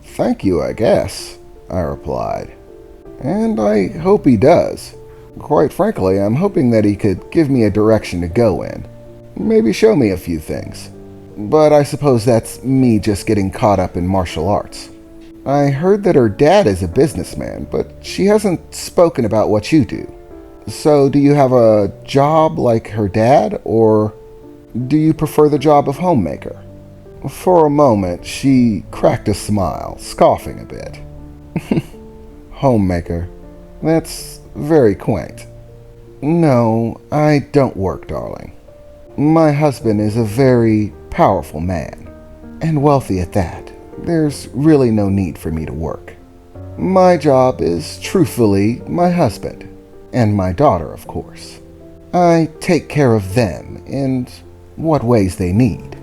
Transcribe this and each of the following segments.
Thank you, I guess, I replied. And I hope he does. Quite frankly, I'm hoping that he could give me a direction to go in. Maybe show me a few things. But I suppose that's me just getting caught up in martial arts. I heard that her dad is a businessman, but she hasn't spoken about what you do. So do you have a job like her dad, or do you prefer the job of homemaker? For a moment, she cracked a smile, scoffing a bit. Homemaker. That's very quaint. No, I don't work, darling. My husband is a very powerful man, and wealthy at that. There's really no need for me to work. My job is, truthfully, my husband, and my daughter, of course. I take care of them in what ways they need.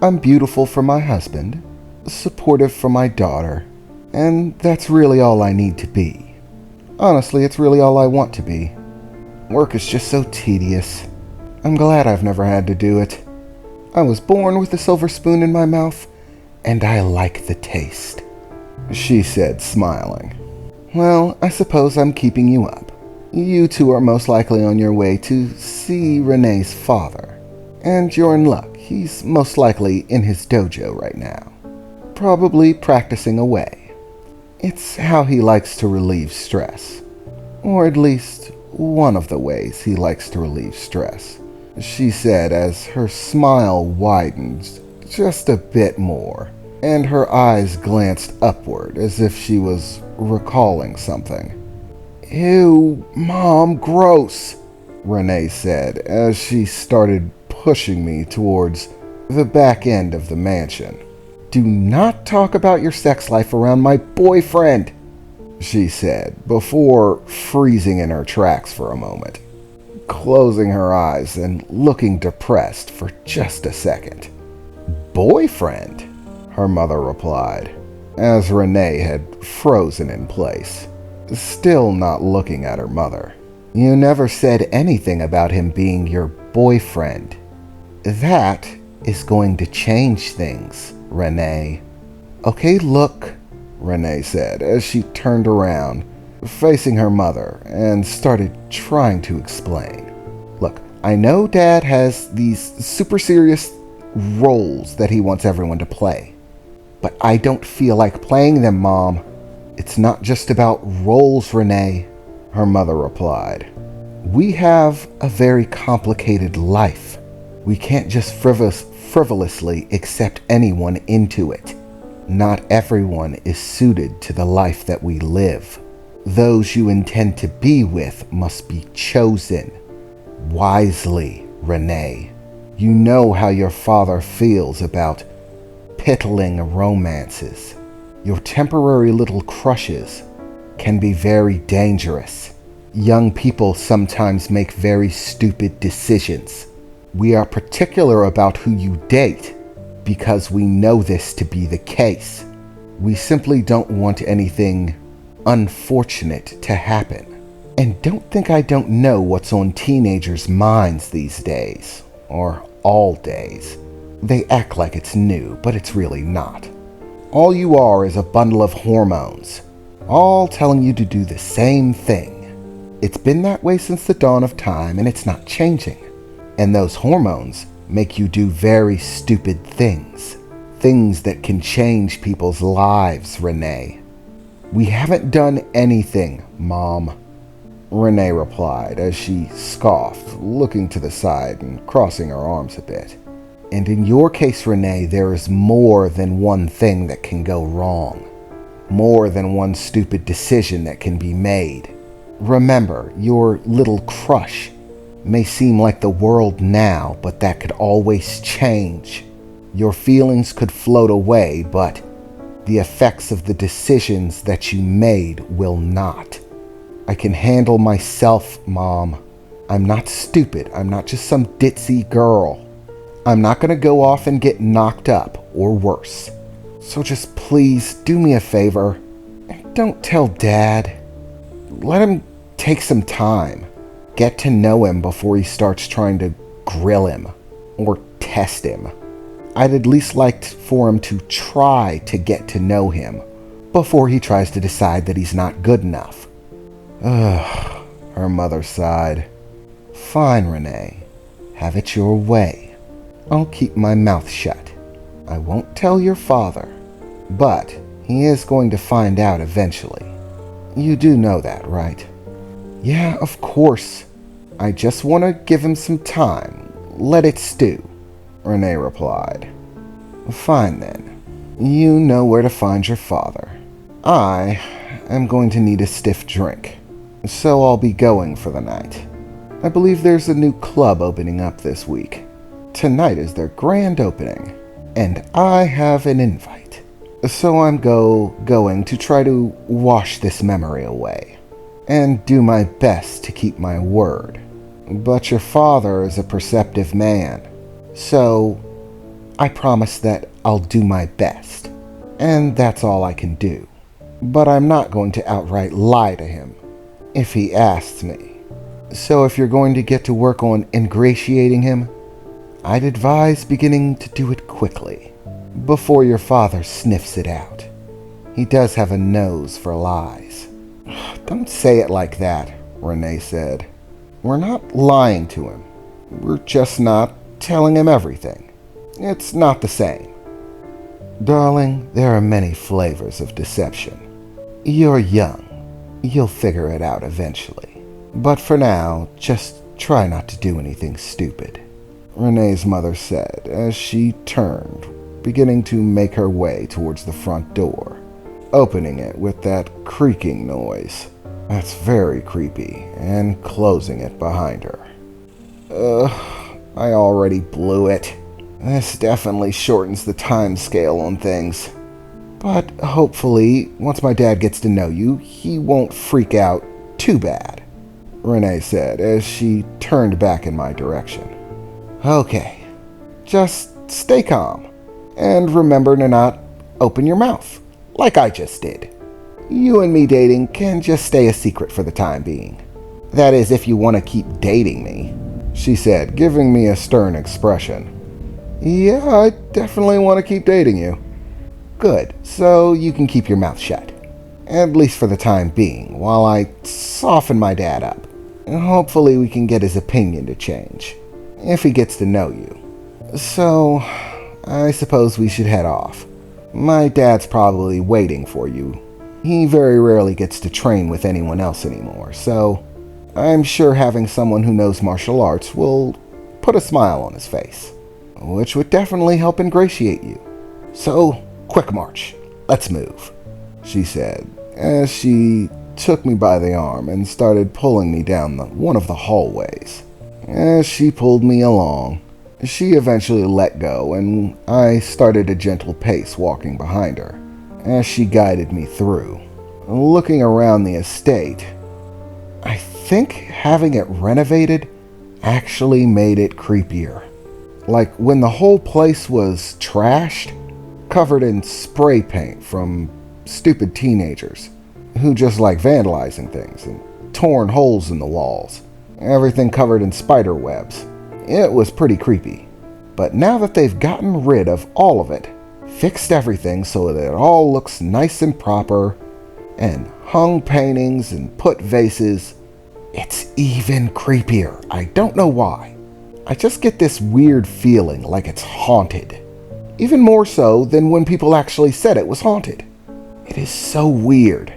I'm beautiful for my husband, supportive for my daughter, and that's really all I need to be. Honestly, it's really all I want to be. Work is just so tedious. I'm glad I've never had to do it. I was born with a silver spoon in my mouth, and I like the taste, she said, smiling. Well, I suppose I'm keeping you up. You two are most likely on your way to see Renee's father, and you're in luck. He's most likely in his dojo right now, probably practicing away. It's how he likes to relieve stress, or at least one of the ways he likes to relieve stress, she said as her smile widened just a bit more, and her eyes glanced upward as if she was recalling something. Ew, Mom, gross, Renee said as she started pushing me towards the back end of the mansion. Do not talk about your sex life around my boyfriend, she said, before freezing in her tracks for a moment, closing her eyes and looking depressed for just a second. Boyfriend? Her mother replied, as Renee had frozen in place, still not looking at her mother. You never said anything about him being your boyfriend. That is going to change things, Renee. Okay, look, Renee said as she turned around, facing her mother, and started trying to explain. Look, I know Dad has these super serious roles that he wants everyone to play, but I don't feel like playing them, Mom. It's not just about roles, Renee, her mother replied. We have a very complicated life. We can't just frivolously accept anyone into it. Not everyone is suited to the life that we live. Those you intend to be with must be chosen wisely, Renee. You know how your father feels about piddling romances. Your temporary little crushes can be very dangerous. Young people sometimes make very stupid decisions. We are particular about who you date because we know this to be the case. We simply don't want anything unfortunate to happen. And don't think I don't know what's on teenagers' minds these days, or all days. They act like it's new, but it's really not. All you are is a bundle of hormones, all telling you to do the same thing. It's been that way since the dawn of time, and it's not changing. And those hormones make you do very stupid things. Things that can change people's lives, Renee. We haven't done anything, Mom, Renee replied as she scoffed, looking to the side and crossing her arms a bit. And in your case, Renee, there is more than one thing that can go wrong. More than one stupid decision that can be made. Remember, your little crush may seem like the world now, but that could always change. Your feelings could float away, but the effects of the decisions that you made will not. I can handle myself, Mom. I'm not stupid. I'm not just some ditzy girl. I'm not going to go off and get knocked up, or worse. So just please do me a favor. Don't tell Dad. Let him take some time. Get to know him before he starts trying to grill him or test him. I'd at least like for him to try to get to know him before he tries to decide that he's not good enough. Ugh, her mother sighed. Fine, Renee. Have it your way. I'll keep my mouth shut. I won't tell your father, but he is going to find out eventually. You do know that, right? Yeah, of course. I just want to give him some time. Let it stew, Renee replied. Fine then. You know where to find your father. I am going to need a stiff drink, so I'll be going for the night. I believe there's a new club opening up this week. Tonight is their grand opening, and I have an invite. So I'm going to try to wash this memory away, and do my best to keep my word. But your father is a perceptive man, so I promise that I'll do my best, and that's all I can do. But I'm not going to outright lie to him if he asks me. So if you're going to get to work on ingratiating him, I'd advise beginning to do it quickly, before your father sniffs it out. He does have a nose for lies. Don't say it like that, Renee said. We're not lying to him. We're just not telling him everything. It's not the same. Darling, there are many flavors of deception. You're young. You'll figure it out eventually. But for now, just try not to do anything stupid, Renee's mother said as she turned, beginning to make her way towards the front door, opening it with that creaking noise. That's very creepy, and closing it behind her. I already blew it. This definitely shortens the time scale on things. But hopefully, once my dad gets to know you, he won't freak out too bad, Renee said as she turned back in my direction. Okay, just stay calm, and remember to not open your mouth, like I just did. You and me dating can just stay a secret for the time being. That is, if you want to keep dating me, she said, giving me a stern expression. Yeah, I definitely want to keep dating you. Good, so you can keep your mouth shut. At least for the time being, while I soften my dad up. And hopefully we can get his opinion to change, if he gets to know you. So, I suppose we should head off. My dad's probably waiting for you. He very rarely gets to train with anyone else anymore, so I'm sure having someone who knows martial arts will put a smile on his face, which would definitely help ingratiate you. So, quick march. Let's move, she said, as she took me by the arm and started pulling me down one of the hallways. As she pulled me along, she eventually let go, and I started a gentle pace walking behind her as she guided me through. Looking around the estate, I think having it renovated actually made it creepier. Like when the whole place was trashed, covered in spray paint from stupid teenagers who just like vandalizing things, and torn holes in the walls, everything covered in spider webs. It was pretty creepy. But now that they've gotten rid of all of it, fixed everything so that it all looks nice and proper, and hung paintings and put vases, it's even creepier. I don't know why. I just get this weird feeling like it's haunted. Even more so than when people actually said it was haunted. It is so weird.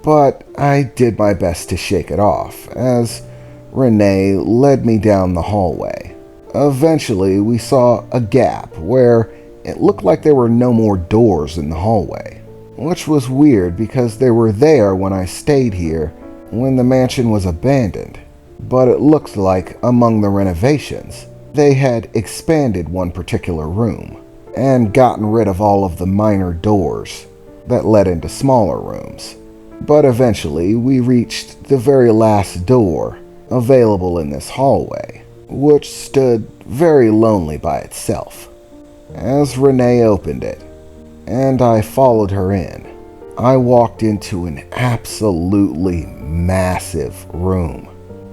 But I did my best to shake it off as Renee led me down the hallway. Eventually, we saw a gap where it looked like there were no more doors in the hallway, which was weird because they were there when I stayed here when the mansion was abandoned. But it looked like among the renovations, they had expanded one particular room and gotten rid of all of the minor doors that led into smaller rooms. But eventually, we reached the very last door available in this hallway, which stood very lonely by itself. As Renee opened it, and I followed her in, I walked into an absolutely massive room.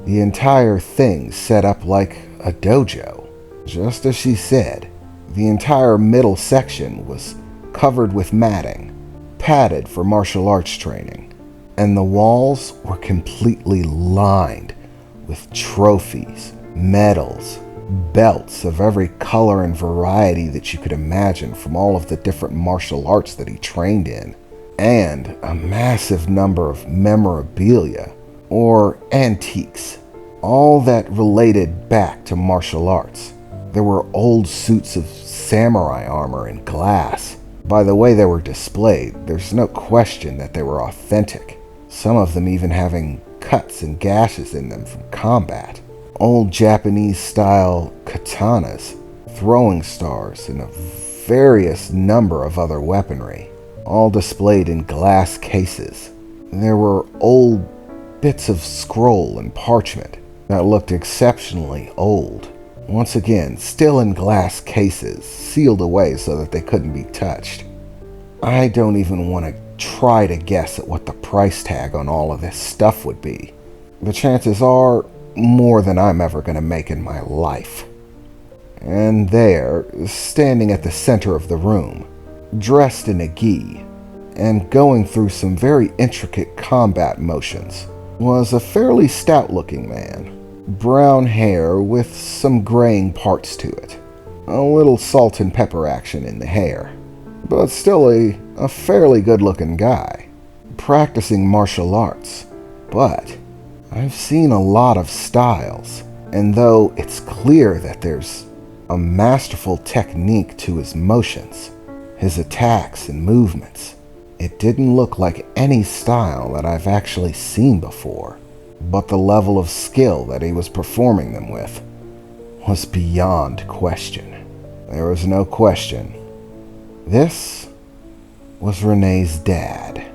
The entire thing set up like a dojo. Just as she said, The entire middle section was covered with matting, padded for martial arts training, and the walls were completely lined with trophies, medals, belts of every color and variety that you could imagine from all of the different martial arts that he trained in, and a massive number of memorabilia, or antiques, all that related back to martial arts. There were old suits of samurai armor in glass. By the way they were displayed, there's no question that they were authentic, some of them even having cuts and gashes in them from combat. Old Japanese-style katanas, throwing stars, and a various number of other weaponry, all displayed in glass cases. There were old bits of scroll and parchment that looked exceptionally old, once again still in glass cases, sealed away so that they couldn't be touched. I don't even want to try to guess at what the price tag on all of this stuff would be. The chances are more than I'm ever going to make in my life. And there, standing at the center of the room, dressed in a gi, and going through some very intricate combat motions, was a fairly stout-looking man. Brown hair with some graying parts to it. A little salt and pepper action in the hair. But still a fairly good-looking guy. Practicing martial arts. But I've seen a lot of styles, and though it's clear that there's a masterful technique to his motions, his attacks and movements, it didn't look like any style that I've actually seen before. But the level of skill that he was performing them with was beyond question. There was no question. This was Renee's dad.